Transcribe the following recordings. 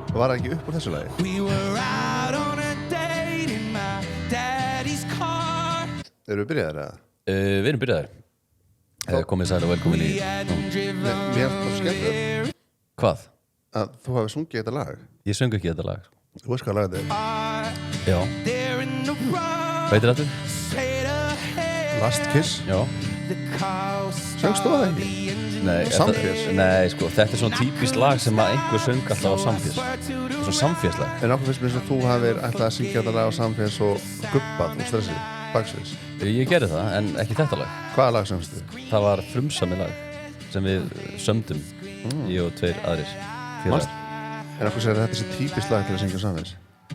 Var það ekki upp úr þessu lagi? Erum við byrjaðir eða? Við erum byrjaðir. Komið sæl og velkomin í Mér var skemmt Hvað? að þú hafi sungið þetta lag. Ég söng ekki þetta lag. Þú veist hvað lag þetta er? Já. Hvað heitir þetta? Last Kiss. Já. Söngst þú það ekki? Nei, Samfés? Nei, sko, þetta er svona típist lag sem að einhver söng alltaf á Samfés. Svona Samféslag. En ákveð finnst mér sem þú hafir ætlað að syngja þetta lag á Samfés og gubbað og stressið, baksviðs. Ég gerði það, en ekki þetta lag. Hvaða lag söngstu? Það var frumsami lag sem við sömdum, ég og tveir aðrir félagar. En ákveð segir þetta sé típist lag til að syngja á Samfés?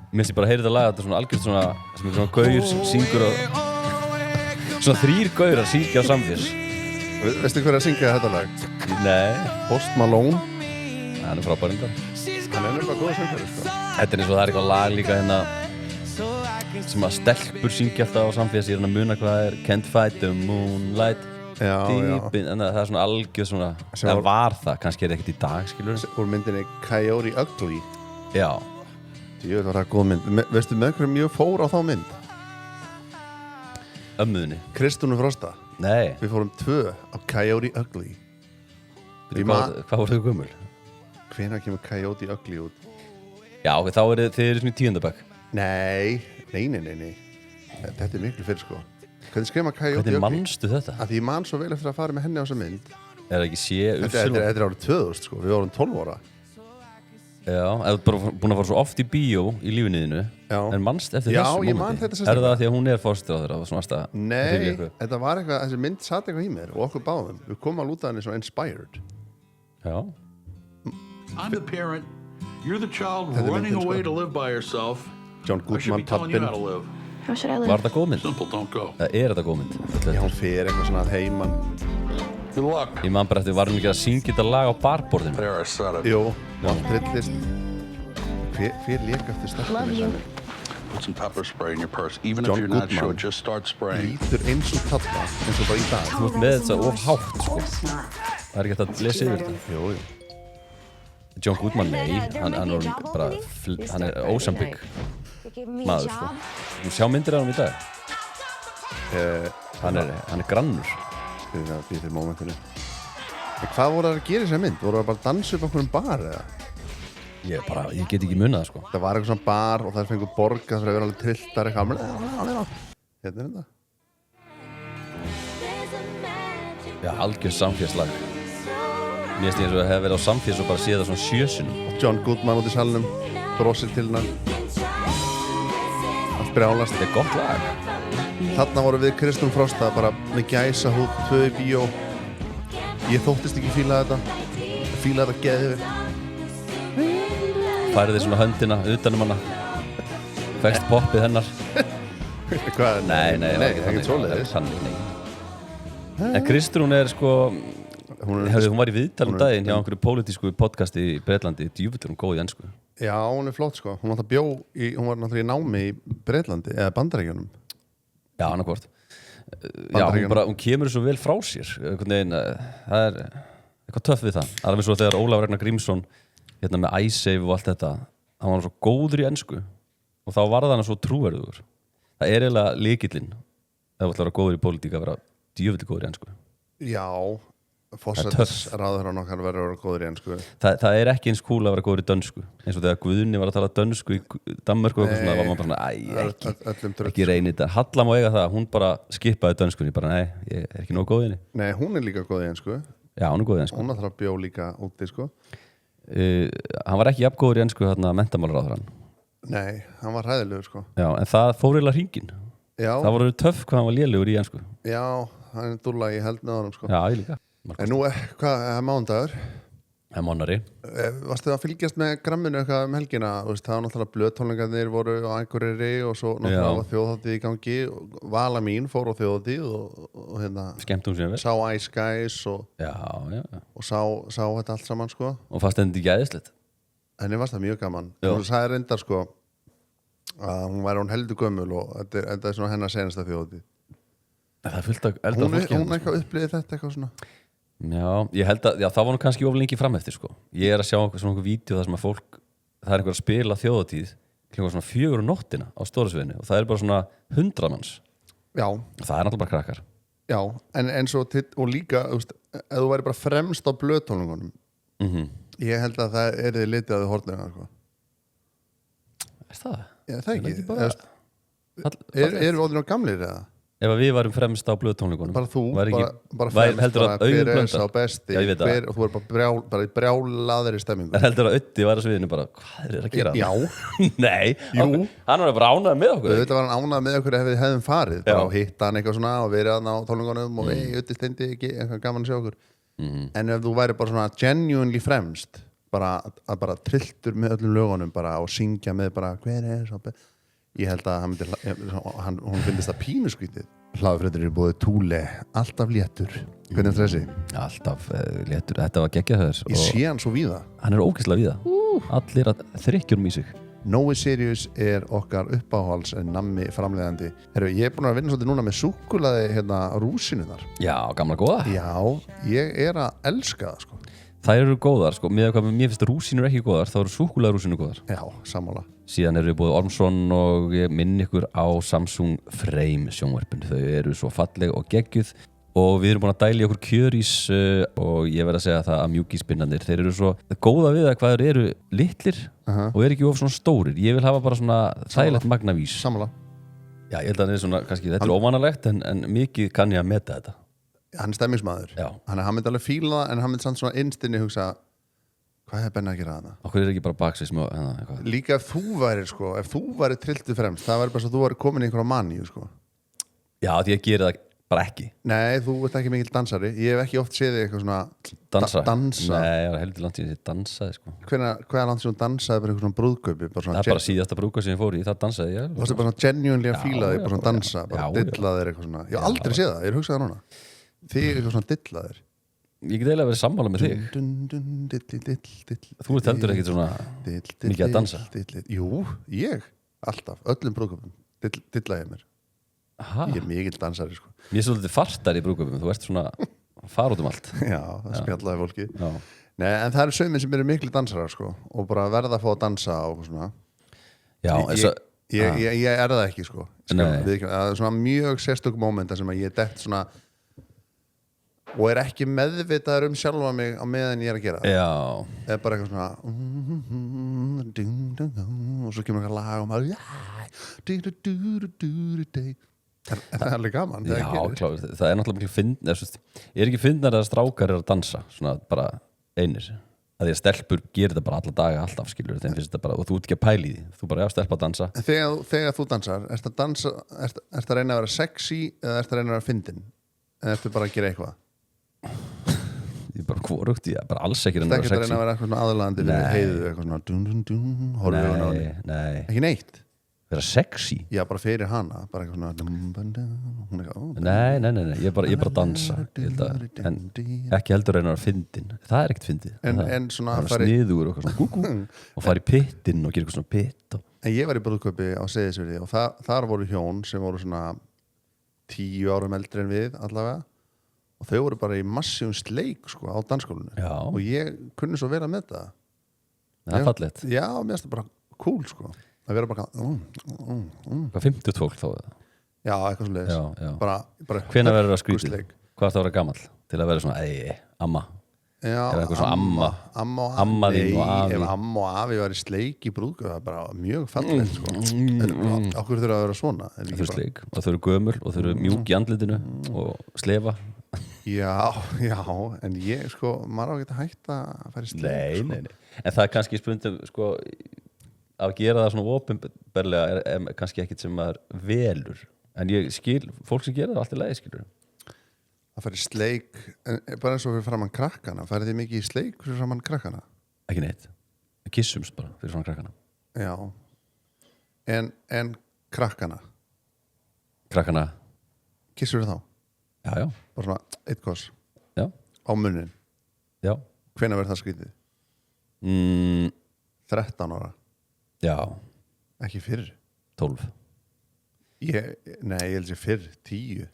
Mér finnst ég bara að heyra þetta lag, þetta er svona algjört svona, sem er svona gaur syngur og svona þrír gaurar syngja á Samfés. Veistu hver að syngja þetta lag? Nei. Post Malone. Hann er frábær undar. Hann er nefnilega góða söngari, sko. Þetta er eins og það er eitthvað lag líka hérna sem að stelpur syngja alltaf á Samfés. Ég er að muna hvað það er Can't fight the moonlight deep in. En það er svona algjör svona, það var það, kannski er ekkert í dag, skilur. Úr myndinni Coyote Ugly. Já. Jú, það var það góð mynd. Veistu með hverjum ég fór á þá mynd? Ömmuðinni. Kristúnu Frosta. Nei. Við fórum 2 á Coyote Ugly. Hvað voru þau gömul? Hvenær kemur Coyote Ugly út? Já, þá eru þið svona í 10. bekk. Nei. Þetta er miklu fyrir, sko. Hvernig skrifa Coyote Ugly? Hvernig manstu þetta? Að ég man svo vel eftir að fara með henni á þessa mynd. Er það ekki Þetta er árið 2000, sko. Við vorum 12 ára. Já, ef þú bara búin að fara svo oft í bíó í lífinniðinu, en manst eftir þessu momenti? Já, ég man þetta sérstaklega. Er það því að hún er fórstráður á svona aðstæða? Nei, þetta var eitthvað, þessi mynd satt eitthvað í mér og okkur báðum. Við komum að lúta henni svo inspired. Já. I'm the parent, you're the child running away to live by yourself. John Goodman, pappin. How should I live? Var þetta góð mynd? Simple, don't go. Það er þetta góð mynd? Já, hún fer eitthvað svona að heiman. Good luck. Ég man bara eftir, varum ekki að syngja þetta lag á barborðinu? There, I said it. Jú, allt trillist. Hver lék eftir stelpunni sem er? Put some pepper spray in your purse. Even John if you're not Goodman. sure, just start spraying. Lítur eins og þarna, eins og bara í dag. Þú ert með þetta of hátt, sko. Það er ekki hægt að lesa yfir þetta. Jú. John Goodman, nei, hann er ósambygg maður, sko. Þú sjá myndir af hann í dag. Hann er grannur. Skrifir það að býða fyrir mómentinu. En hvað voru það að gera í þessari mynd? Voru það bara að dansa upp okkur bar, eða? Ég get ekki munað það, sko. Það var eitthvað svona bar og þær fengur borgað fyrir að vera alveg trilltar eitthvað. Hérna er þetta. Já, algjör Samféslag. Mér finnst ég eins og að hef verið á Samfés og bara séð það svona 7 sinnum. John Goodman út í salnum, brosir til hennar. Allt brjálast. Þetta er gott lag. Þarna voru við Kristún Frosta bara með gæsa hút, 2 í bíó. Ég þóttist ekki fíla þetta geðið. Færið þið svona höndina utanum hana. Fækst poppið hennar. Hvað? Nei, ekkert svoleiðis. En Kristrún er sko, hún var í viðtalum daginn hjá einhverju pólitísku podcasti í Bretlandi. Djúvill er hún góð í ensku. Já, hún er flott, sko. Hún var náttúrulega í námi í Bretlandi, eða Bandaríkjunum. Já, annarkvort. Já, hún kemur svo vel frá sér. Það er eitthvað töff við það. Það er eins og þegar Ólafur Ragnar Grímsson hérna með iSave og allt þetta, hann var svo góður í ensku og þá var það hann svo trúverðugur. Það er eiginlega lykillinn ef þú ætlar að vera góður í pólitík að vera djöfulli góður í ensku. Já, forsætisráðherrann okkar verður að vera góður í ensku. Það er ekki eins cool að vera góður í dönsku, eins og þegar Guðni var að tala dönsku í Danmörku og eitthvað svona, var maður bara svona, ekki reynið þetta. Halla má eiga það, hún bara skipaði dönskunni, bara nei, ég er ekki nóg góð í henni. Nei, hún er líka góð í ensku. Já, hún er góð í ensku. Hún þarf að bjó líka úti, sko. Hann var ekki jafn góður í ensku þarna menntamálaráðherrann. Nei, hann var hræðilegur, sko. Já, en það fór eiginlega hringinn. Já. Það voru töff hvað hann var lélegur í ensku. Já, hann er dúlla í held með honum, sko. Já, ég líka. En nú, hvað, mándagur? Mánari. Varstu að fylgjast með gramminu eitthvað helgina? Það var náttúrulega blöðtónleikarnir voru á Akureyri og svo náttúrulega var þjóðhátíð í gangi. Vala mín fór á þjóðhátíð og hérna skemmtum sér vel. Sá Ice Guys og sá þetta allt saman, sko. Og fannst þetta ekki æðislegt? Henni fannst það mjög gaman. Hún sagði reyndar, sko, að hún væri heldur gömul og þetta er svona hennar senasta þjóðhátíð. Það er fullt af eldra fólki. Hún eitthvað upplifið þetta eitthvað svona? Já, ég held að það var nú kannski of lengi fram eftir, sko. Ég er að sjá svona einhver vídeo þar sem að fólk það einhver að spila þjóðatíð klinga svona 4 nóttina á Stórasviðinu og það bara svona 100 manns. Já. Og það náttúrulega bara krakkar. Já, en svo og líka, þú veist, ef þú væri bara fremst á blöðtónleikunum ég held að það þið litið að þið hortlega, sko. Það? Já, það ekki. Bara... Eru við orðin á gamlir eða? Ef við varum fremst á blöðtónleikunum bara þú, bara fremst bara hver er sá besti og þú er bara í brjálaðri stemmingu heldur að Öddi var að sviðinu bara hvað er að gera? Já. Nei, hann var bara ánægð með okkur þetta var hann ánægð með okkur ef við hefðum farið bara að hitta hann eitthvað svona og verið hann á tónleikunum og Öddi steindi ekki, eitthvað gaman að sjá okkur en ef þú væri bara svona genuinely fremst bara trilltur með öllum lögunum bara og syngja með bara hver er sá besti ég held að hún finnist það pínuskrítið hlaðfréttir búið Túle, alltaf léttur hvernig er þessi? Alltaf léttur, þetta var geggjað ég sé hann svo víða hann er ógeðslega víða allir að þrykkjum í sig Nói Sirius er okkar uppáhalds nammi framleiðandi ég er búin að vinna svolítið núna með súkkulaði rúsinunar já, gamla góða já, ég er að elska það sko þær eru góðar sko, með hvað mér finnst rúsínur ekki góðar þá eru súkkulaði rúsinu góðar já, sammála síðan eru við búið Ormsson og ég minn ykkur á Samsung Frame sjónvarpin þau eru svo falleg og geggjuð og við erum búin að dæla í okkur kjörís og ég verð að segja það að mjúkispinnarnir þeir eru svo góða við að hvað þeir eru litlir og eru ekki of svona stórir ég vil hafa bara svona þægilegt magnavís sammála já, ég held að það er svona, kannski þetta er óvanalegt en mikið kann ég að meta þetta hann er stemmingsmaður hann myndi alveg fíla það en hann myndi samt svona innstinni hugsa hvað er Benni að gera þarna? Okkur er ekki bara baksins með líka ef þú væri trilltu fremst það væri bara svo að þú væri komin í einhverja maníu sko. já, því að gera það bara ekki nei, þú ert ekki mikill dansari ég hef ekki oft séð þig eitthvað svona dansa nei, ég var heldur langt síðan ég dansaði sko. hvaða langt síðan dansaði bara eitthvað svona brúðkaupi það er bara síðasta brúðkaup sem ég fór í það dansaði ég þú varst bara svona genuinely að fíla þig bara svona dansa, bara dillaðir eitthvað svona ég hef aldrei séð það, ég er hugsað það núna þið er eitthvað svona dillaðir ég get eiginlega verið sammála með þig þú ert heldur ekkert svona mikið að dansa jú, ég, alltaf, öllum brúðkaupum dilla ég mér ég er mikill dansari sko. ég er svolítið fartar í brúðkaupum þú ert svona fara út um allt já, það spjallaði fólki nei, en það eru sögminn sem eru miklu dansarar sko, og bara verða að fá að dansa og svona já, ég er það ekki sko. Það er svona mjög sérstök mómenta sem að ég dett svona og er ekki meðvitaður sjálfa mig á meðan ég er að gera það er bara eitthvað svona og svo kemur eitthvað lag og maður það er alveg gaman já, kláður, það er náttúrulega miklu ég er ekki fyndnar að strákar er að dansa svona bara einir að því að stelpur gerir þetta bara alla daga alltaf skilur þeim finnst þetta bara og þú ert ekki að pæli því þú bara stelpa að dansa þegar þú dansar ertu að reyna að vera sexy eða ertu að reyna að vera fyndin eða ertu bara að gera eitthvað ég er bara hvorugt, ég er bara alls ekki reyna að vera eitthvað svona aðalandi við heiðu eitthvað svona horfið á henni ekki neitt vera sexy? Já, bara fyrir hana bara eitthvað svona nei, ég er bara að dansa en ekki heldur reyna að vera fyndin það er ekkert fyndið en svona það er sniður og og fara í pittin og gera eitthvað svona pitt en ég var í brúðkaupi á Seyðisfirði og þar voru hjón sem voru svona 10 árum eldri en við allavega og þau voru bara í massíum sleik sko, á dansskólinu og ég kunni svo vera með það það er fallegt já, mér finnst það bara cool sko að vera bara hvað 50 fólk þá? já, eitthvað svo leiðis bara hvenær verður það skrítið? hvað er það að vera gamall til að vera svona amma eða eitthvað svona amma þín og afi ef amma og afi var í sleik í brúðkaup það er bara mjög fallegt sko okkur þurfa að vera svona þau sleik og þau eru gömul og þau eru mjúk í andlitinu og slefa já, en ég sko maður á ekki að hætta að fara í sleik nei, en það er kannski spundum sko að gera það svona opinberlega er kannski ekkit sem maður velur en ég skil, fólk sem gera það allt í lagi skilur að fara í sleik bara eins og fyrir framann krakkana farið þið mikið í sleik fyrir framann krakkana? Ekki neitt, kissumst bara fyrir framann krakkana já, en krakkana kissur þá? já bara svona eitt koss já. á munnin já. hvenær verður það skrítið? 13 ára já ekki fyrr 12 nei, ég held sér fyrr 10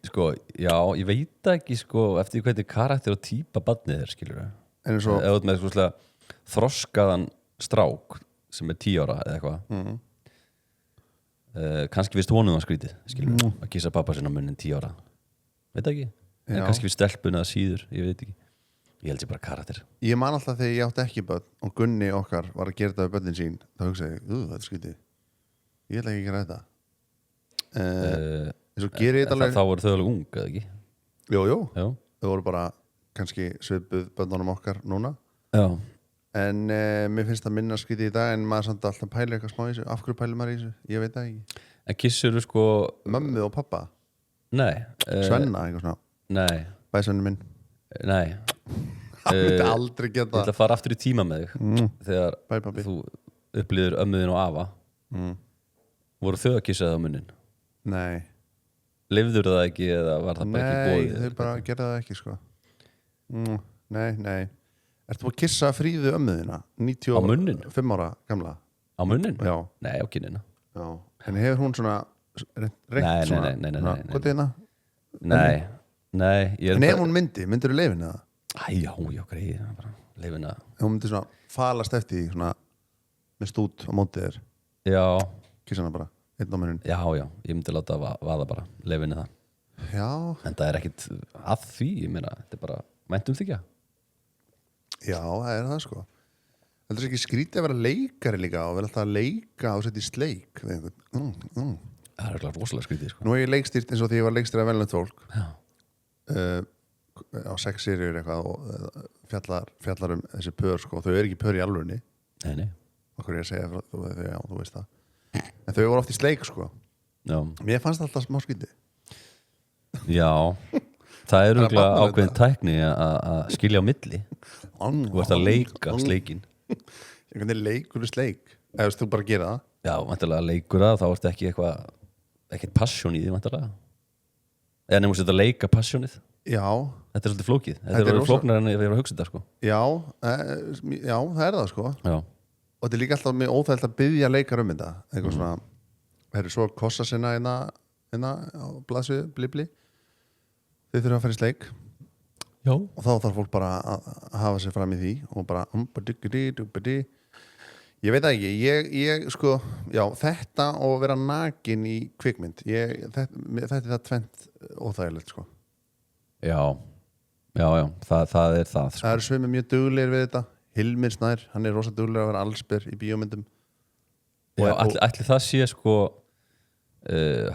sko, já, ég veit ekki sko eftir hvernig karakter og típa barnið er skilur en svo eða með sko þroskaðan strák sem 10 ára eða eitthvað kannski vist honum það skrítið skilur að kissa pappa sinna munnin 10 ára veit ekki, en kannski við stelpun eða síður, ég veit ekki ég held ég bara karakter ég man alltaf þegar ég átti ekki börn og Gunni okkar var að gera þetta við börnin sín þá hugsaði ég, það er skrítið ég ætla ekki að gera þetta eins og gerir þetta alveg þá voru þau alveg ung, eða ekki? Jú, Já. þau voru bara kannski svipuð börnunum okkar núna Já. en mér finnst það minna skrítið í dag en maður samt alltaf pæli eitthvað smá í þessu af hverju pæli maður í þessu, ég veit það ekki En kissur sko mömmu og pappa, Nei Svenna eitthvað svona, Nei, bæsvenni minn nei hann myndi aldrei Ég geta ætla að fara aftur í tíma með þig þegar Bæ, pabbi. þú upplýður ömmuðin og afa voru þau að kissa það á munnin nei, lifður það ekki eða var það bara ekki bóðið þau bara gerða það ekki sko nei ertu búin að kissa Fríðu ömmuðina Á munninn? 95 ára gamla Á munnin? já, Nei, á kinnina já. Henni hefur hún svona Nei, svona, nei. hvað er hérna? Nei ég En ef hún myndir þú leifin eða? Já, greið leifina Ef hún myndir svona falast eftir því svona með stút á mótið þér Já, kissa hana bara, einn á munnin já, ég myndi láta vaða bara leifinu það Já, En það er ekkit að því, ég meina þetta er bara mæntum þykja já, það er það sko Heldur ekki skrítið að vera leikari líka og vera alltaf að leika og setja í sleik við einhvern Það er eitthvað rosalega skrítið sko Nú hef ég leikstýrt eins og því ég var leikstýrt af venlönd fólk Já, á 6 seríur eitthvað og fjallar þessi pör sko, þau eru ekki pör í alvörunni nei okkur ég að segja frá, þú veist það en þau voru oft í sleik sko Já, mér fannst alltaf smá skrítið já Það er Það er örugglega barnalegt ákveðin tækni að skilja á milli Þú ert að leika sleikinn hvernig leikur er sleik eða þú bara gera það Já, vantilega leikur það, þá ertu ekki ekkert passion í því vantilega Eða nefnum þetta leika passionið já, Þetta er svolítið flókið, þetta Þetta er er rosa- flóknar en ég er að hugsa þetta sko já, já, það er það sko Já, og þetta er líka alltaf mjög óþægilt að byggja leikar um þetta eitthvað svona það eru svo kossa sinna hérna á blaðsvið blibli þau þurfa að fara í sleik já. og þá þarf fólk bara að hafa sér fram í því og bara ég veit það ekki ég sko, já þetta og vera nakin í kvikmynd þetta er það tvennt óþægilegt sko Já, það er það sko. það eru svömi mjög duglegir við þetta Hilmir Snær, hann er rosa duglegur að vera allsber í bíómyndum Já, ætli það sé sko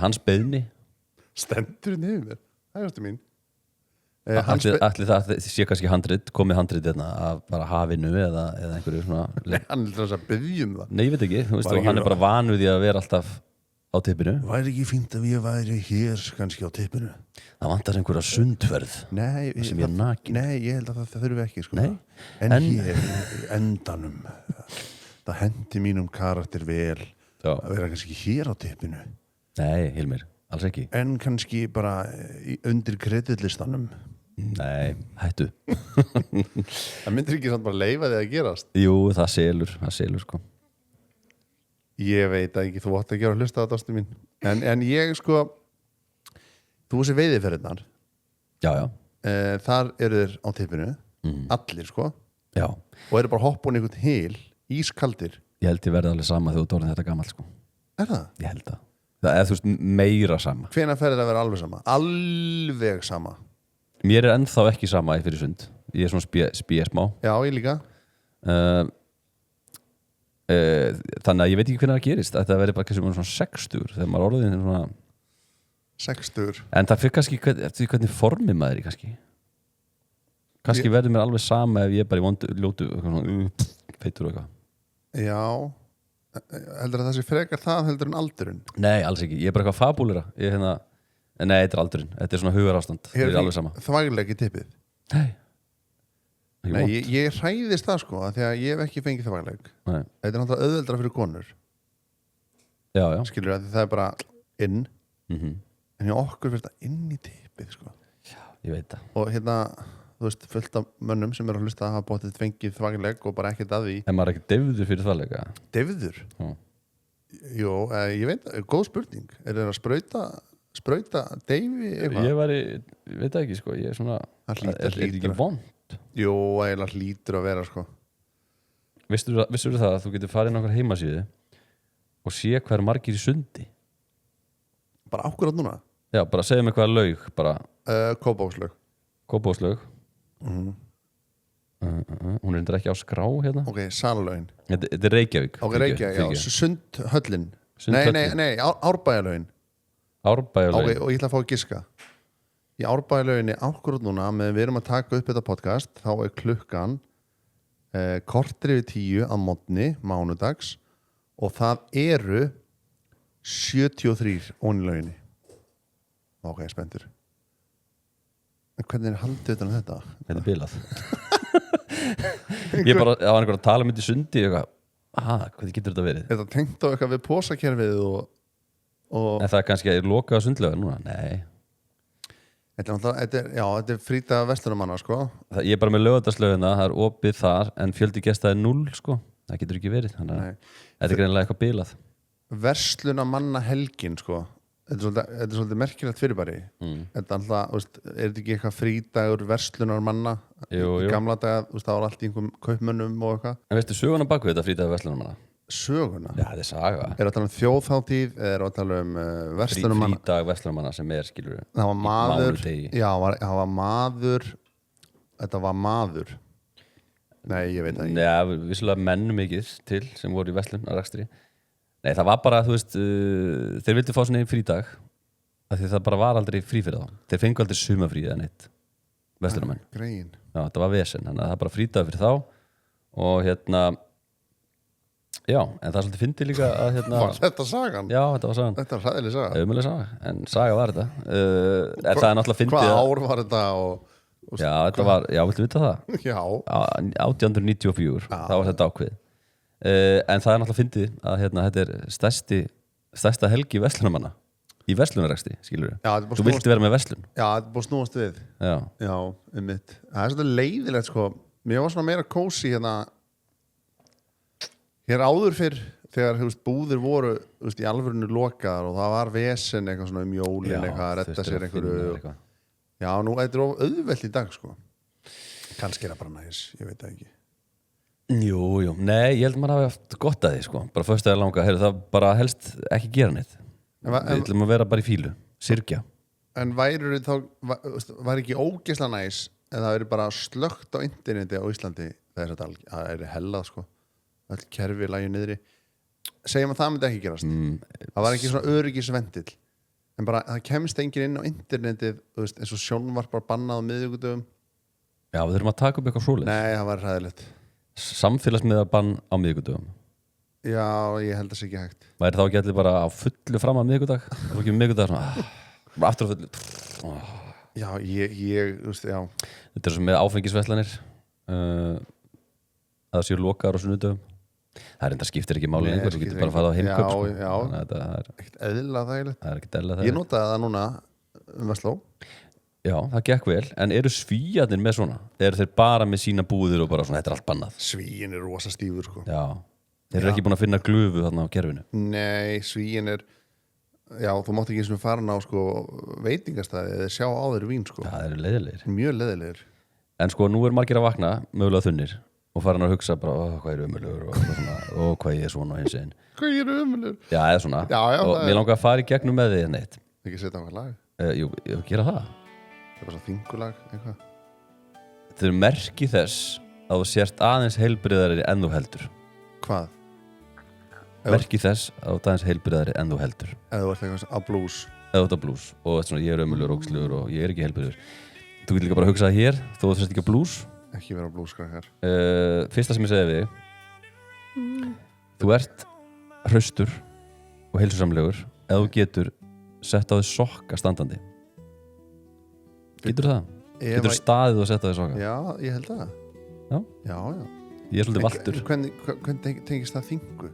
hans beiðni stendur niður mér, það er eftir mín ætli það sé kannski komið handrit af bara hafinu eða einhverju svona hann er þess að byggjum það Nei, ég veit ekki, þú veist, Var ekki- hann er bara vanur því að vera alltaf á tippinu væri ekki fínt að ég væri hér kannski á tippinu Það vantar einhverja sundferð nei, sem ég er nakin. nei, ég held að það þurfi ekki sko. Nei. en En- hér í endanum það hendi mínum karakter vel Já. að vera kannski hér á tippinu Nei, Hilmir, alls ekki en kannski bara undir kreditlistanum Nei, hættu það myndir ekki samt bara leyfa því að gerast Jú, það selur sko ég veit að ekki, þú átt að gera að hlusta á þetta ástu mín en ég sko þú þessi veiðiferðirnar Já, þar eru þeir á tippinu allir sko já og eru bara hoppun einhvern hil ískaldir, Ég held ég verði alveg sama þegar þú ert orðin þetta gamall sko er það? Ég held það Það er þú veist meira sama Hvenær ferðir að vera alveg sama? Alveg sama Mér er ennþá ekki sama í fyrir sund Ég er svona spía smá Já, ég líka Þannig að ég veit ekki hvernig það gerist Þetta verði bara kannski svona 60 þegar maður er orðin svona 60 En það fyrir kannski eftir því hvernig formi maður er í kannski verður mér alveg sama ef ég er bara í vondu ljótu feitur og eitthvað Já heldur að það sé frekar það heldur en aldurinn Nei, alls ekki, ég er bara eitthvað fabúlera Nei, þetta er aldurinn, þetta er svona hugarástand Það er alveg sama þvægilegi tippið Nei, ekki Nei, vont. ég hræðist það sko af því að ég hef ekki fengið þvægileg Nei. Þetta er náttúrulega auðveldra fyrir konur Já, já skilur að það er bara inn mm en hjá okkur fyrir þetta inn í tippið sko. Ég veit það og hérna, þú veist, fullt af mönnum sem eru að hlusta að hafa bóttið fengið þvægileg og bara ekkert að því En maður er ekki deyfður fyrir það leika Deyfður? Já. Jú, ég veit, góð spurning er það að sprauta deyfi eitthvað? Ég veit það ekki sko Ég er svona, Það hlýtur- er ekki hlýtur. vond Jú, eiginlega hlýtur að vera sko. Vissirðu það að þú getur farið inn á okkar heimasíðu og sé hver margir í sundi? Bara akkurat núna? Já, bara segja mig hvaða laug bara. Kópavogslaug. Hún er endur ekki á skrá hérna. Ok, Salalögin. Þetta er Reykjavík. Ok, Reykjavík, já, Sundhöllin. Nei, Árbæjarlögin. Árbæjarlögin. Ok, og ég ætla að fá að giska. Í Árbæjarlöginni akkurat núna með við erum að taka upp þetta podcast, þá er klukkan korter yfir 10 á morgni, mánudags, og það eru 73 ón í löginni. Ok, spenntur. En hvernig er haldið utan þetta? Þetta er bilað. Ég bara, það var einhver að tala um þetta í sundi og eitthvað, hvað getur þetta verið? Er þetta tengt á eitthvað við posakerfið og... En það er kannski að loka á sundlögu núna? Nei. Þetta er frýta verslunumanna, sko. Ég er bara með laugardagslaugina, það er opið þar, en fjöldi gesta er 0, sko. Það getur ekki verið, þannig að þetta er greinilega eitthvað bilað. Verslunamanna helgin, sko. Þetta er svolítið merkilegt fyrirbæri. Þetta alltaf, er þetta ekki eitthvað frídagur verslunarmanna? Jú. Í gamla daga, það var allt í einhverjum kaupmönnum og eitthvað. En veistu söguna baku þetta frídagur verslunarmanna? Söguna? Já, þetta er saga. Er að tala um þjóðhátíð eða er að tala um verslunarmanna? Frídag verslunarmanna sem skilur það var maður. Já, það var maður. Þetta var maður. Nei, ég veit það ekki. Já, vissulega menn mikið til sem voru í verslunarrakstri. Nei, það var bara, þú veist, þeir vildu fá svona einn frídag af því það bara var aldrei frí fyrir þá. Þeir fengu aldrei sumafrí eða neitt verslunarmenn. Grein. Já, þetta var vesen, þannig að það er bara frídag fyrir þá og já, en það er svolítið fyndið líka að Var þetta sagan? Já, þetta var sagan. Þetta var hræðileg saga. Umulig saga, en saga var þetta. Það er náttúrulega fyndið. Hvað ár var þetta? Já, þetta var, viltu vita það? Já. 1894, þá var þetta ákveðið. En það er náttúrulega fyndið að þetta er stærsta helgi verslunarmanna í verslunarrekstri, skilur við. Þú vilti vera með verslun. Já, þetta er búið snúast við. Já, einmitt. Það er svolítið leiðilegt, sko. Mér var svona meira kósi hér áður fyrr þegar búðir voru í alvörinu lokaðar og það var vesen eitthvað svona jólin eitthvað að redda sér einhverju. Já, nú þetta er auðvelt í dag, sko. Kannski er það bara næs, ég veit það ekki. Jú, nei, ég held maður hafi haft gott að því, sko. Bara fyrst að langa, það bara helst ekki gera neitt. Við ætlum að vera bara í fílu, syrgja. En væri ekki ógeðslega næs en það væri bara slökkt á interneti á Íslandi þegar það er hellað, sko. Öll kerfi lægi niðri. Segjum að það myndi ekki gerast. Það var ekki svona öryggisventil. En bara, það kemst enginn inn á internetið, eins og sjónvarp bara bannað á miðvikudögum. Já, við þurfum að taka upp eitthvað svoleiðis. Nei, það var hræðilegt. Samfélagsmiðlabann á miðvikudögum. Já, ég held að það sé ekki hægt. Væri þá ekki allir bara á fullu fram að miðvikudag? Það var ekki miðvikudag svona, bara aftur á fullu. Já, ég já. Þetta er svo með áfengisverslanir. Það séu lokaðar á sunnudögum. Það er enda skiptir ekki máli lengur, þú getur bara að fara á heimkaup, sko. Já, það er ekkert eðlilega þægilegt. Það er ekkert eðlilega þægilegt. Ég notaði það núna Versló. Já, það gekk vel, en eru Svíarnir með svona? Eru þeir bara með sína búðir og bara svona, þetta er allt bannað? Svíin er rosa stífur, sko. Já, þeir eru ekki búin að finna glufu þarna á kerfinu. Nei, Svíin er, já, þú mátt ekki eins og fara á, sko, veitingastæði eða sjá á þeir vín, sko. Já, þeir eru leiðilegir. Mjög leiðilegir. En sko, nú er margir að vakna, mögulega þunnir og fara hann að hugsa bara, hvað er ömulegur og hvað ég er svona eins og einn. Hvað ég er ömulegur? Já, eða svona. Já, og mér langar að fara í gegnum með því neitt. Ekki setja á hvað lag? Jú, ég vil gera það. Það er bara svo þingulag, eitthvað. Þetta er merki þess að þú sért aðeins heilbriðari en þú heldur. Hvað? Merki þess að þú ert aðeins heilbriðari en þú heldur. Eða þú ert eitthvað á blues. Eða þú ert á blues og svona, ég er ömulegur, ógeðslegur og ég er ekki heilbriður. Þú getur líka bara að hugsa það hér, þó þú sért ekki á blues. Ekki vera á blúskrakkar. Fyrsta sem ég segi við þú ert hraustur og heilsusamlegur ef þú getur sett á þig sokka standandi. Getur það? Getur staðið og sett á þig sokka? Já, ég held það. Já. Ég er svolítið valtur. Hvernig tengist það þingu?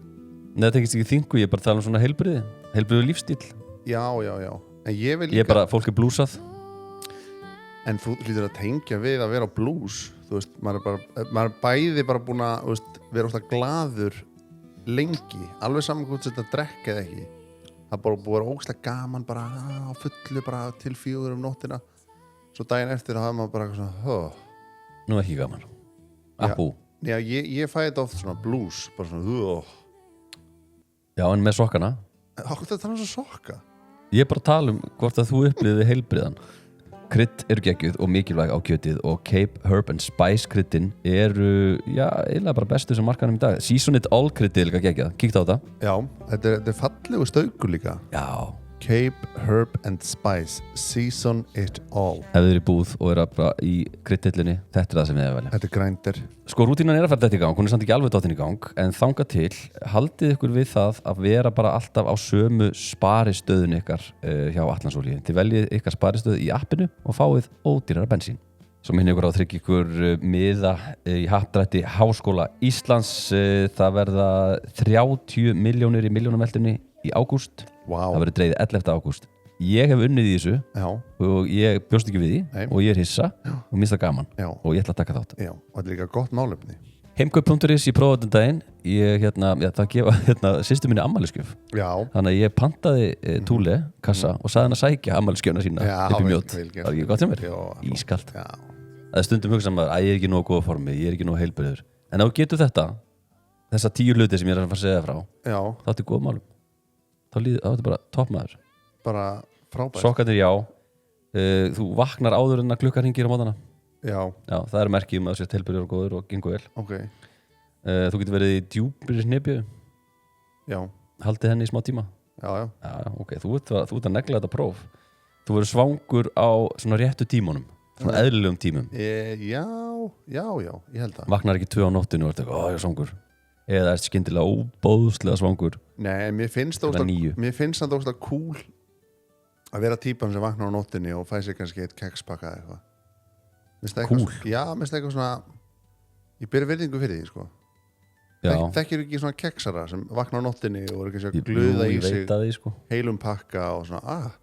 Nei, það tengist ekki þingu, ég er bara að tala um svona heilbriðu lífstíl. Já. En ég vil líka... Ég er bara, fólk er blúsað. En þú hlýtur að tengja við að vera á blues. Þú veist, maður er bæði bara búin að vera óslega glaður lengi, alveg saman hvort þetta drekka eða ekki. Það er bara búið að vera óslega gaman bara á fullu bara til 4 nóttina. Svo daginn eftir að hafa maður bara eitthvað svona Nú ekki gaman. Apú. Já, ég fæ þetta oft svona blues, bara svona Já, en með sokkana Þetta er svo sokka Ég er bara að tala hvort að þú upplýði heilbriðan Krydd eru geggjuð og mikilvæg á kjötið og Cape Herb and Spice kryddin eru, eiginlega bara bestu sem markanum í dag Seasoned All kryddið er líka geggjað, kíkta á þetta Já, þetta er fallegu staukur líka Já Cape Herb and Spice Season It All Ef þið eru í búð og eru bara í kryddhillunni þetta er það sem þið er velja Þetta er grændir Sko, rútínan er að fara þetta í gang, hún er samt ekki alveg dottin í gang en þangað til, haldið ykkur við það að vera bara alltaf á sömu sparistöðun ykkar hjá Atlansolíu Þið veljið ykkar sparistöð í appinu og fáið ódýrara bensín Svo minni ykkur á að tryggja ykkur miða í happdrætti Háskóla Íslands það verða 30 milljónir í milljónameldunni í ágúst Það verður dregið 11. ágúst Ég hef unnið í þessu og ég bjóst ekki við því og ég er hissa og minnst það gaman og ég ætla að taka þátt Já, og þetta er líka gott málefni Heimkaup.is í prófundardaginn ég það gefa systur minni ammælisgjöf Þannig að ég pantaði túle, kassa og sagði hann að sækja ammælisgjöfna sína upp í mjótt Það var ekki gott sem ískalt Það er stundum hugsa maður að ég er ekki nógu góða formi ég er ekki nógu heilbrigður En ef þú getur þessa 10 hluti sem ég er að fara að segja frá þá ertu góð málum þá ertu bara toppmaður bara frábært Sokkarnir þú vaknar áður en að klukkan hringir á mótana Já, það er merki að þú sést heilbrigður og góður og gengur vel Þú getur verið í djúpri hnipju Haldið henni í smá tíma Já, ok, þú ert að negla þetta próf Þú verður svangur á svona réttu tímunum svona eðlilegum tímum Já, ég held það Vaknar ekki 2 á nóttinu og ert ég er svangur eða ert skyndilega óbóðslega svangur Nei, mér finnst það óslega cool að vera típan sem vaknar á nóttinni og fæ sér kannski eitt kekspakka eða eitthvað Cool? Já, mér finnst eitthvað svona ég byrja virðingu fyrir því, sko Þekkir ekki svona keksara sem vaknar á nóttinni og er ekki að gluða í sig sko. heilum pakka og svona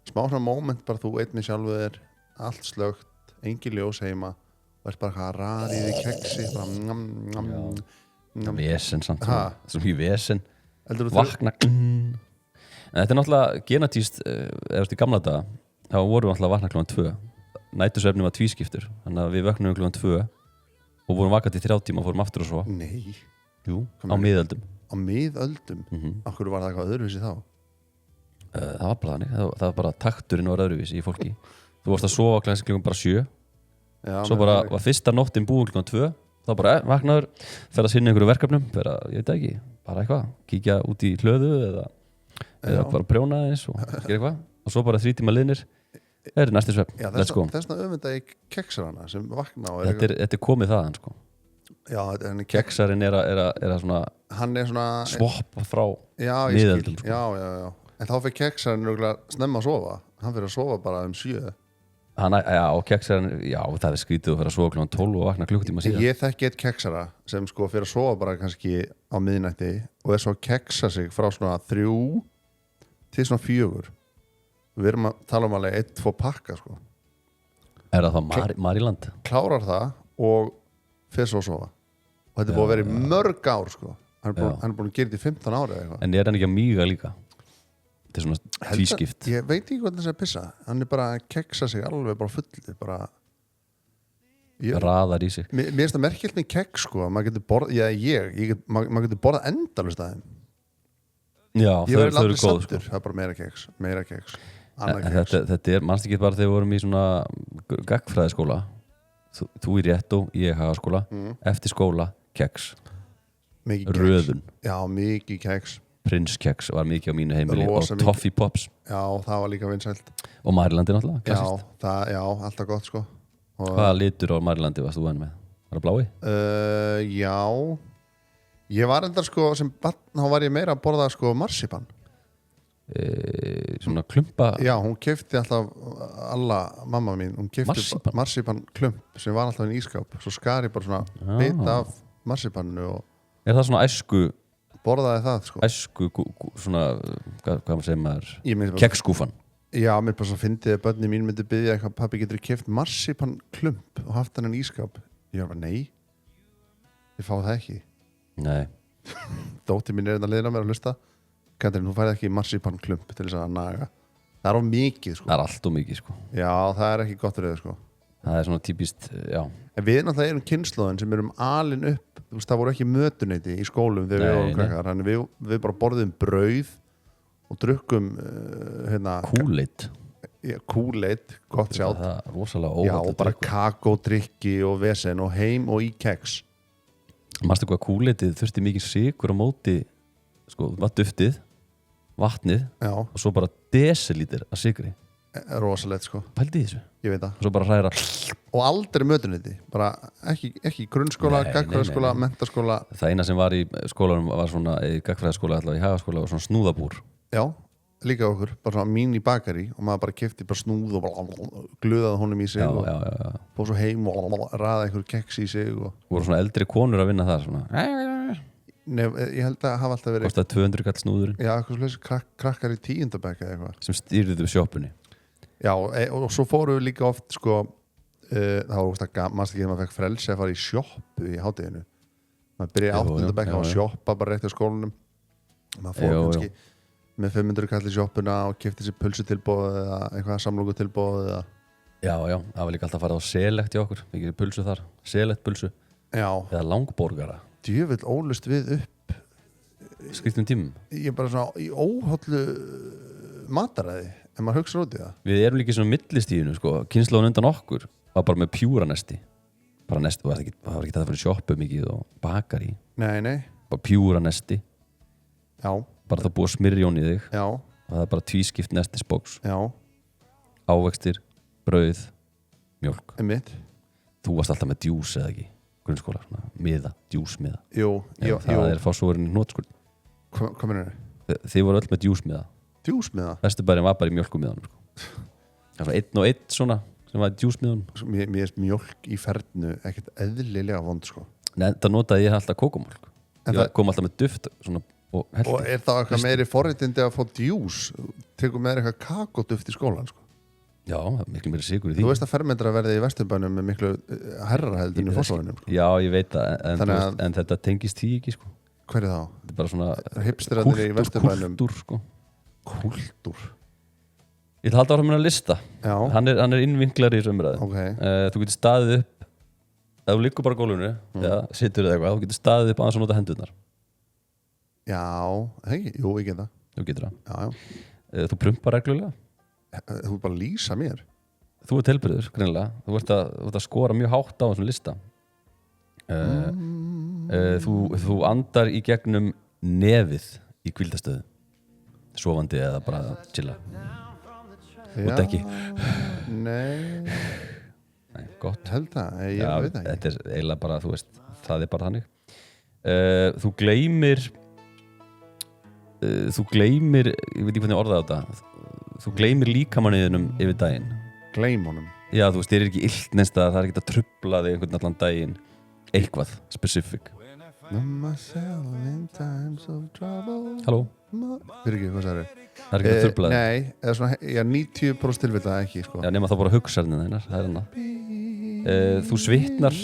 smá svona moment bara þú einn með sjálfu þér allt slögt, engin ljós heima og ert bara að rari í því keksi Vesen samt svo mjög vesen vakna en þetta er náttúrulega genatíst eða í gamla daga þá vorum við náttúrulega að vakna klukkan 2 nætursvefni var tvískiptur þannig að við vöknum klukkan 2 og vorum vakandi í 3 tíma og fórum aftur og svo Nei Jú, á miðöldum Á miðöldum? Af hverju var það eitthvað öðruvísi þá? Það var bara þannig það var bara takturinn var öðruvísi í fólki Þú varst að sofa klukkan bara 7 svo bara var fyrsta nóttin búin klukkan 2 þá bara vaknaður, fer að sinna einhverju verkefnum ég veit ekki, bara eitthvað kíkja út í hlöðu eða bara prjóna eins og gera eitthvað og svo bara 3 tíma liðnir næsti svefn, let's go Þessna öfunda í keksarana sem vakna Þetta er komið þaðan sko Keksarinn er að svona hann er svona svoppa frá miðöldum sko. Já En þá fyrir keksarinn snemma að sofa hann fyrir að sofa bara 7 og keksarinn, það er skrítið að fyrir að sofa klukkan 12 og vakna klukkutíma síðan Ég þekki eitt keksara sem sko fyrir að sofa bara kannski á miðnætti og er svo að keksa sig frá svona 3 til svona 4 Við erum að tala alveg 1-2 pakka sko Er það Mariland? Klárar það og fyrir svo að sofa og þetta er búið að vera í mörg ár sko Hann er búin að gera þetta í 15 ári eða eitthvað En er hann ekki að míga líka? Þetta er svona tvískipt Ég veit ekki hvað það sé að pissa hann er bara að keksa sig alveg bara fulli bara raðar í sig Mér finnst það merkilt með keks sko maður getur borðað maður getur borðað endalaust aðeim þau eru góð sko. Það er bara meira keks Þetta er, mannst ekki bara þegar við vorum í svona gagnfræðiskóla þú í réttu, ég hagaskóla eftir skóla, keks röðun Já, mikið keks Prinskeks var mikið á mínu heimili og Toffee Pops Já, það var líka vinsælt og Marilandi náttúrulega klassist. Já, alltaf gott sko Hvaða litur á Marilandi varst þú enn með? Var það blái? Já Ég var endar sko sem barn þá var ég meira að borða sko marsipan Svona klumpa Já, hún keypti alltaf mamma mín, hún keypti marsipan klump sem var alltaf í ískáp svo skar ég bara svona bit af marsipannu og Er það svona æsku borðaði það sko æsku svona hvað segir maður keksskúfan Já, mér bara svo fyndið að börni mín myndi biðja eitthvað pabbi getur keypt marsipan klump og haft hann í ískáp ég var bara nei ég fá það ekki Nei Dóttir mín er að leiðina mér að hlusta Katrín, þú færði ekki marsipan klump til þess að naga það er of mikið sko Það er allt of mikið sko Já, það er ekki gott rauð sko það svona típist, já. En við náttúrulega erum kynslóðin sem erum alin upp, þú veist, það voru ekki mötuneyti í skólum þegar við vorum krakkar, þannig við bara borðum brauð og drukkum Kool-Aid, gott sjátt. Það er rosalega óvænt. Já, og bara kakódrykki og vesen og heim og í keks. Manstu hvað Kool-Aidið þurfti mikið sykur á móti, sko, var duftið, vatnið og svo bara desilítir af sykri. Rosalegt, sko. Pældi í þessu. Ég veit það. Og svo bara hræra. Og aldrei mötuneyti, bara ekki grunnskóla, gagnfræðaskóla, menntaskóla. Það eina sem var í skólanum var svona, í gagnfræðaskóla, allavega í hagaskóla, var svona snúðabúr. Já, líka okkur, bara svona mín í bakari og maður bara keypti bara snúð og glöðaði honum í sig og fór svo heim og raða einhver keks í sig og voru svona eldri konur að vinna þar svona. Nei, ég held að hafa alltaf verið kostaði 200 kall snúðurinn. Já, eitthvað slúðis krakkar í 10. bekk eða eitthvað sem stýrðu sjoppunni. Já, og svo fórum við líka oft sko, það var ógst að mannst ekki að maður fekk frelsi að fara í sjoppu í hádeginu. Maður byrjaði 8. bekk að sjoppa bara rétt á skólanum. Maður fór kannski með 500 kall í sjoppuna og keypti sér pulsutilboð eða eitthvað samlokutilboð eða Já, það var líka alltaf að fara á Select í okkur, við gerum pulsu þar, Select pulsu eða langborgara. Djöfull ólust við upp skriftum tímum. Ég er bara svona í óhollu mataræði en maður hugsa út í það. Við erum líka svona millistíðinu, sko, kynslóðan undan okkur var bara með pjúra nesti, bara nesti, það var ekki það fyrir sjoppu mikið og bakari. Nei. Bara pjúra nesti. Já. Bara það búið að smyrjón í þig. Já. Og það er bara tvískipt nestisboks. Já. Ávextir, brauð, mjólk. Einmitt. Þú varst alltaf með djús eða ekki? Grunnskóla, svona miða, djúsmiða. Jú. Það er fásúrin hnótskuld. Hvað mennur þið? Þið voru öll með djúsmiða. Djúsmiða? Vesturbærin var bara í mjólkumiðanum, sko. Það var 1 og 1 svona sem var í djúsmiðanum. Mér er mjólk í fernu ekkert eðlilega vond, sko. Nei, það notaði ég alltaf kókomjólk. Ég kom alltaf með duft svona og heldi. Og er það eitthvað meiri forréttindi að fá djús? Tekur með eitthvað kakóduft í skólan, sko? Já, miklu meiri sigur í því. Þú veist að fermentra verði í Vesturbænum með miklu herra heldur í Fossvoginum, sko. Já, ég veit það, en þetta tengist því ekki, sko. Hver er þá? Þetta er bara svona hipsterarnir í Vesturbænum. Kúltúr, sko. Kúltúr? Ég ætla að halda áfram með að lista. Já. Hann er innvinklar í umræðu. Okay. Þú getur staðið upp, ef þú liggur bara á gólfinu, eða situr eða eitthvað, þú getur staðið upp aðeins að nota hendurnar. Já, hei, jú, ég get það. Þú getur það. Já. Þú prumpar reglulega. Þú bara lýsa mér. Þú ert heilbrigður, greinilega. Þú ert að skora mjög hátt á þessum lista. Þú andar í gegnum nefið í hvíldastöðu. Sofandi eða bara chilla. Þú ert ekki. Nei, gott. Held það, ég veit ekki. Þetta er eiginlega bara, þú veist, það er bara þannig. Þú gleymir, ég veit ekki hvernig orða á þetta. Þú gleymir líkamanniðinum yfir daginn. Gleym honum? Já, þú veist, þér er ekki illt neins staðar, það er ekki að trufla þig einhvern allan daginn. Eitthvað, specific. Halló? Fyrir ekki, hvað sagði þér? Það er ekki að trufla þig? Nei, eða svona, 90% tilvitað ekki, sko. Já, nema þá bara hugsaðnið þeinar, það er hana. Þú svitnar,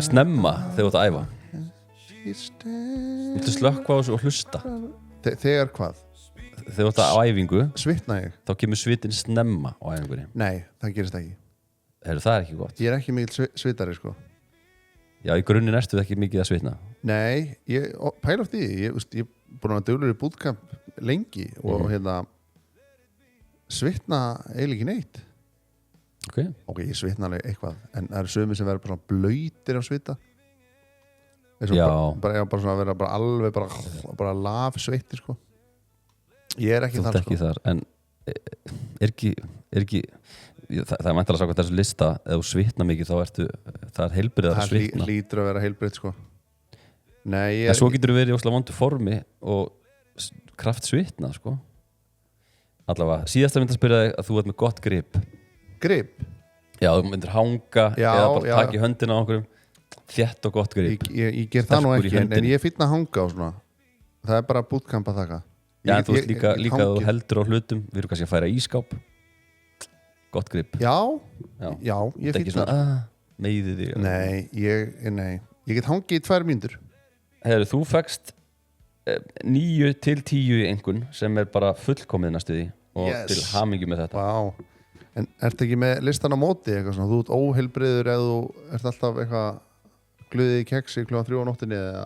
snemma þegar þú ert að æfa. Viltu slökkva á þessu og hlusta? Þegar hvað? Þegar þú ert á æfingu. Svitna ég? Þá kemur svitin snemma á æfingunni. Nei, það gerist ekki. Það er ekki gott. Ég er ekki mikil svitari, sko. Já, í grunninn ertu það ekki mikið að svitna. Nei, ég pæla oft í því. Ég er búin að duglegur í bootcamp lengi og svitna eiginlega ekki neitt. Ok, ég svitna alveg eitthvað, en það eru sumir sem verður bara svona blöytir á svita. Já. Bara svona að vera alveg bara laf sveittir, sko. Ég er ekki þar, sko. Þú ert ekki þar, en er ekki það er mæntalega að sagja þessu lista, ef þú svitna mikið þá ertu, það er heilbrigð að svitna. Það lítur að vera heilbrigð, sko. Nei, en svo getur þú verið í óslega vondu formi og kraft svitna, sko. Allavega, síðast að mynda að spyrja þig að þú ert með gott grip. Grip? Já, þú myndir hanga eða bara taka í höndina á einhverjum. Þétt og gott grip. Ég ger það nú ekki, en ég fínna að hanga á svona. Það er bara bootcamp að þakka. Já, en þú veist líka að þú heldur á hlutum. Við erum kannski að færa ískáp. Gott grip. Já, ég fínna það. Meiði þig. Nei, ég get hangið í 2 mínútur. Heyrðu, þú fékkst 9 til 10 í einhvern sem er bara fullkomið næstu því og til hamingju með þetta. Vá. En ertu ekki með listan á móti eitthvað svona, þú ert óheilbriður eða þú ert alltaf eitthvað glöðið í keksi klukkan 3 á nóttinni eða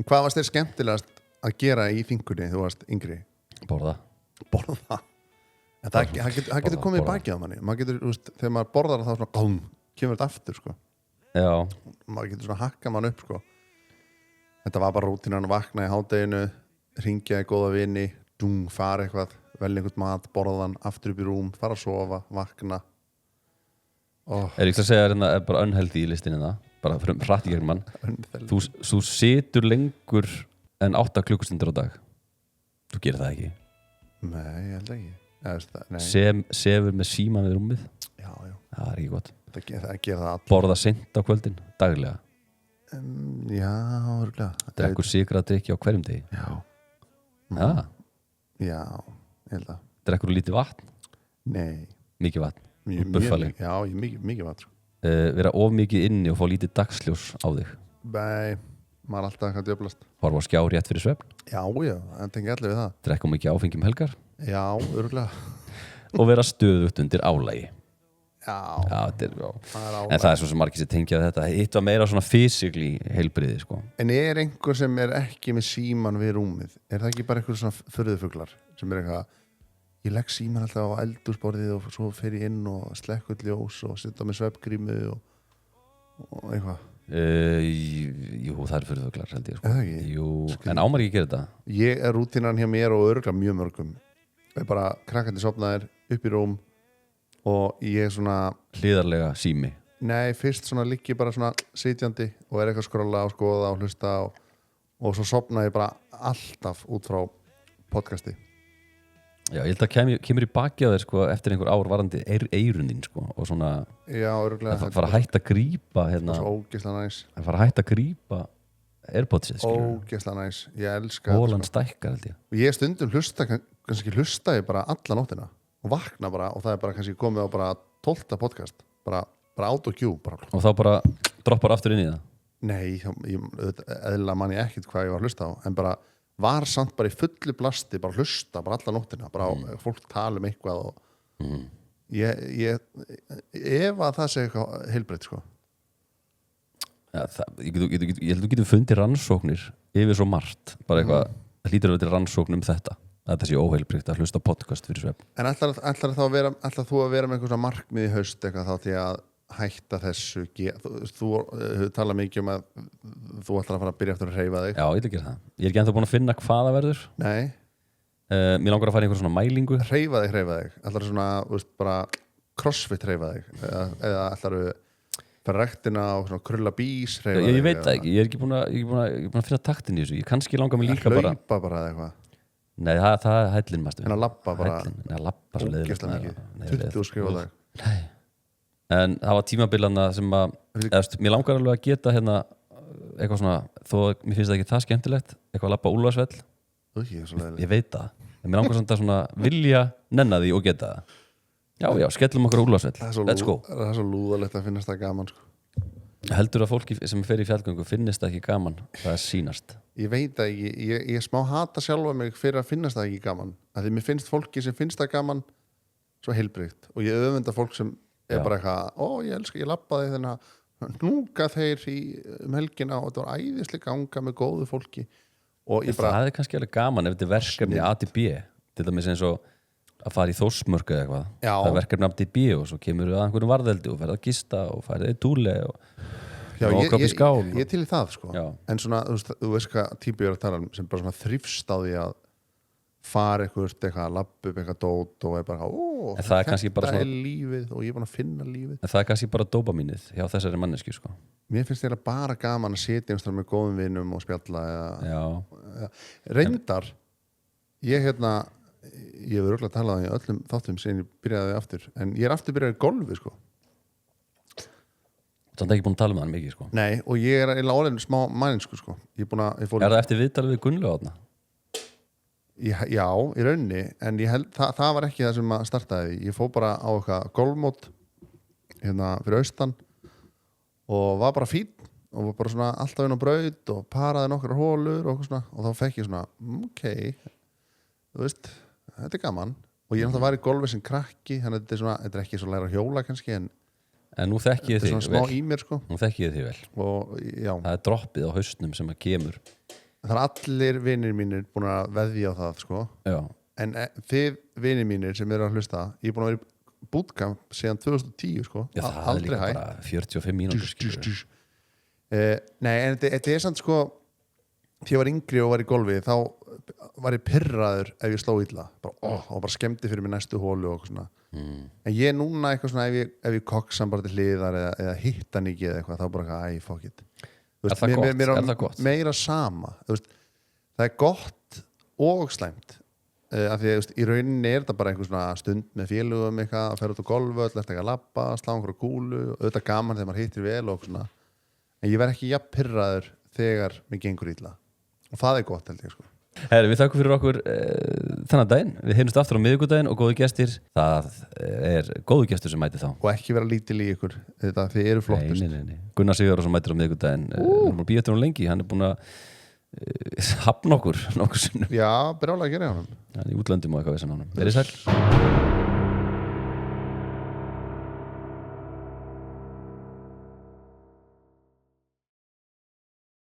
Hvað varst þér skemmtilegast að gera í þingunni þú varst yngri? Borða. En það getur komið í bakið á manni. Maður getur, þegar maður borðar þá svona kemur þetta aftur, sko. Já. Maður getur svona hakka mann upp, sko. Þetta var bara rútínan að vakna í hádeginu, hringja í góða vini, fara eitthvað, velja einhvern mat, borðan, aftur upp í rúm, fara að sofa, vakna. Er ekki að segja hérna er bara unhealthy í listinni það? Bara hratt í gegn mann. Þú situr lengur en 8 klukkustundir á dag. Þú gerir það ekki? Nei, ég held ekki. Sefur með síman við rúmið? Já. Það er ekki gott. Það gera það allir. Borða seint á kvöldin, daglega? Já, örgulega. Drekkur sigrað drykki á hverjum degi? Já. Já, ég held að. Drekkur þú lítið vatn? Nei. Mikið vatn? Buffali? Já, mikið vatn. Vera of mikið inni og fá lítið dagsljós á þig? Nei, maður er alltaf eitthvað djöflast. Horfa á skjá rétt fyrir svefn? Já, það tengi allir við það. Drekka mikið áfengi helgar? Já, örgulega. Og vera stöðugt undir álagi? Já, það er álagi. En það er svo sem margir sem tengja þetta. Hitt var meira svona physically heilbriði, sko. En er einhver sem er ekki með síman við rúmið? Er það ekki bara einhver svona furðufuglar sem er eitthvað ég legg síman alltaf á eldhúsborðið og svo fer ég inn og slekkur ljós og setja með svefngrímu og eitthvað. Jú, það er furðufuglar held ég, sko. Eða ekki? Jú, en ámar ekki gera þetta? Ég er rútínan hjá mér og örgulega mjög mörgum. Ég er bara krakkandi sofnaðir upp í rúm og ég er svona hliðarlega sími? Nei, fyrst svona ligg ég bara svona sitjandi og er eitthvað að skrolla og skoða og hlusta og svo sofna ég bara alltaf út frá podcasti. Já, ég held að kemur í baki á þér, sko, eftir einhver ár varandi eyrun þín, sko, og svona já, örgulega að fara að hætta að grípa hérna, svo ógeðslega næs að fara að hætta að grípa AirPodsið, skilur ógeðslega næs, ég elska hólan stækkar, held ég. Og ég stundum hlusta ég bara alla nóttina og vakna bara og það er bara kannski komið á bara 12. podcast bara autocue bara. Og þá bara droppar aftur inn í það? Nei, eðlilega man ég ekkert hvað ég var að hlusta á en bara var samt bara í fullu blasti bara hlusta bara alla nóttina bara fólk tala um eitthvað og ég ef að það sé eitthvað heilbreytt, sko. Ja, ég held að þú getur fundið rannsóknir yfir svo margt bara eitthvað, það hlýtur að vera til rannsókn þetta að það sé óheilbreytt að hlusta podcast fyrir svefn. En ætlar þú að vera með eitthvað markmið í haust eitthvað þá til að hætta þessu þú tala mikið að þú ætlar að fara að byrja eftir að hreyfa þig. Já, ég vil gera það. Ég er ekki ennþá búin að finna hvað það verður. Nei. Mér langar að fara í einhver svona mælingu. Hreyfa þig. Ætlar svona, bara crossfit hreyfa þig eða ætlar fyrir rektina og svona krulla bís hreyfa þig. Ég veit það ekki. Ég er ekki búin að finna taktin í þessu. Ég kannski langar mig líka bara hlaupa bara eða eitthvað. Nei, það er hællin maður. En að labba bara. Nei, að labba svo leiðilegt. 20 skrifa á dag. Nei. En það var tímabilana sem mér langar alveg að geta hérna eitthvað svona, þó mér finnst það ekki það skemmtilegt eitthvað að labba Úlfarsfell. Ég veit það, en mér langar svona vilja nenna því og geta það. Já, skellum okkur Úlfarsfell. Let's go. Það er svo lúðalegt að finnast það gaman, sko. Heldur að fólki sem fer í fjallgöngu finnist það ekki gaman, það er sýnast? Ég veit það ekki, ég smá hata sjálfa mig fyrir að finnast það ekki gaman, að því mér finnst fólki sem finnst það gaman svo heilbrigt og ég öfunda fólk sem er bara eitthvað, ég labbaði þennan hnúka þeir helgina og þetta var æðislega ganga með góðu fólki og ég bara... Það er kannski alveg gaman ef þetta er verkefni A til B til dæmis eins og að fara í Þórsmörk eða eitthvað, það er verkefni A til B og svo kemur það að einhverjum varðeldi og ferða að gista og færði í túle og ég til í það, sko. En svona, þú veist hvað típu ég er að tala um sem bara svona þrifst á því að fara eitthvað að labba upp eitthvað dót og er bara þetta er lífið og ég er búin að finna lífið. En það er kannski bara dópamínið hjá þessari mannesku, sko. Mér finnst þetta bara gaman að sitja einhverjum með góðum vinum og spjalla reyndar ég hefur örugglega talað í öllum þáttum sem ég byrjaði aftur en ég er aftur byrjaði í golfi, sko. Þannig að ekki búin að tala um það mikið, sko. Nei, og ég er eiginlega orðin smá mæninsku, sko. Er það eftir viðtalið við Gunnlaugu þarna? Já, í rauninni, en ég held það var ekki það sem að startaði. Ég fór bara á eitthvað golfmót hérna fyrir austan og var bara fín og var bara svona alltaf inn á braut og paraði nokkrar hólur og svona og þá fekk ég svona, ok, þú veist, þetta er gaman og ég náttúrulega var í golfi sem krakki þannig að þetta er ekki svo læra að hjóla kannski en nú þekki ég þetta er þig svona smá vel í mér sko Nú þekki ég þig vel og já, Það er droppið á haustnum sem að kemur það er allir vinir mínir búin að veðja á það sko Já, en þið vinir mínir sem eru að hlusta ég er búin að vera í bootcamp síðan 2010 sko já það er líka bara 45 mínútur skilur Nei, en þetta er samt sko því ég var yngri og var í golfi þá var ég pirraður ef ég sló illa og bara skemmti fyrir mig næstu hólu og svona en ég er núna eitthvað svona ef ég koksan bara til hliðar eða hitta hann ekki eða eitthvað þá bara æ, fuck it Er það gott? mér Er það gott? meira sama það er gott og slæmt af því að í rauninni er þetta bara einhver svona stund með félugum eitthvað að ferða út á golfu, ætla ekki að labba slá einhverju kúlu, auðvitað gaman þegar maður hittir vel og svona en ég verð ekki jafn pirraður þegar mér gengur illa og það er gott held ég sko Herri, við þakkum fyrir okkur þennan daginn Við heyrumst aftur á miðvikudaginn og góðu gestir Það er góðu gestur sem mæti þá og ekki vera lítil í ykkur þetta þið eru flottust Nei. Gunnar Sigurðarsson mætir á miðvikudaginn Við erum búin að býja eftir hún lengi Hann er búin að hafna okkur nokkur sinnum já, brjálega að gera hann Hann er í útlöndum og eitthvað við sem hann Verið sæl